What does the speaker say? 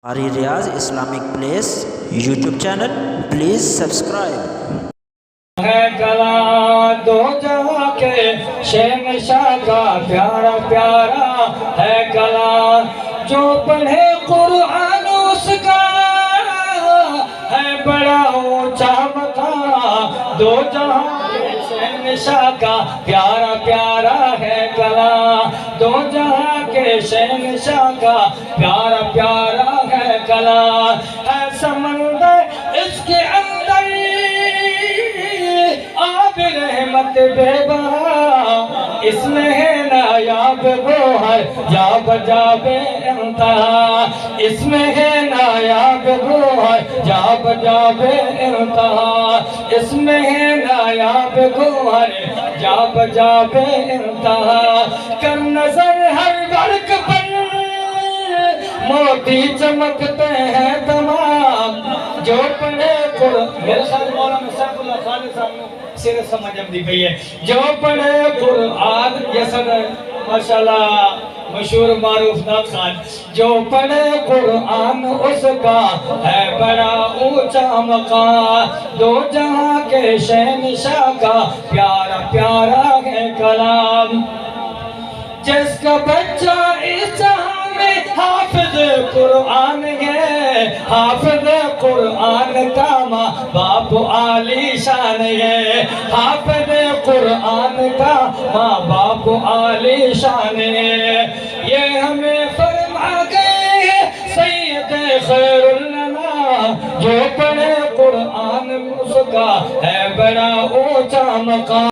قاری Riaz Islamic place YouTube channel please subscribe. ہے کلام دو جہاں کے شہنشاہ کا پیارا پیارا ہے کلام، جو پڑھے قرآن اس کا ہے بڑا اونچا مقام، دو جہاں کے شہنشاہ کا پیارا پیارا ہے کلام، دو جہاں کے شہنشاہ کا پیارا پیارا ہے کلام، ہے سمندر اس کے اندر آب رحمت بے بہا، اس میں ہے نایاب گوہر جا بجا بے انتہا، اس میں ہے نایاب گوہر جا بجا بے انتہا، اس میں ہے نایاب گوہر جا بجا بے انتہا، کر نظر ہر ورق پر موتی چمکتے ہیں تمام، جو پڑھے میرے خیال مولانا سیف اللہ خالد صاحب نے سیرت سمجھ دی گئی ہے، جو پڑھے قرآن یہ سب ماشاءاللہ مشہور معروف نام خان، جو پڑھے قرآن اس کا ہے بڑا اونچا مقام، دو جہاں کے شہنشاہ کا پیارا پیارا ہے کلام، جس کا بچہ اس جہاں میں حافظ قرآن ہے، حافظ قرآن کا ماں باپ عالی شان ہے، حافظ قرآن کا ماں باپ عالی شان ہے، یہ ہمیں فرما گئے سید خیر الانام، جو پڑھے قرآن اس کا ہے بڑا اونچا مقام۔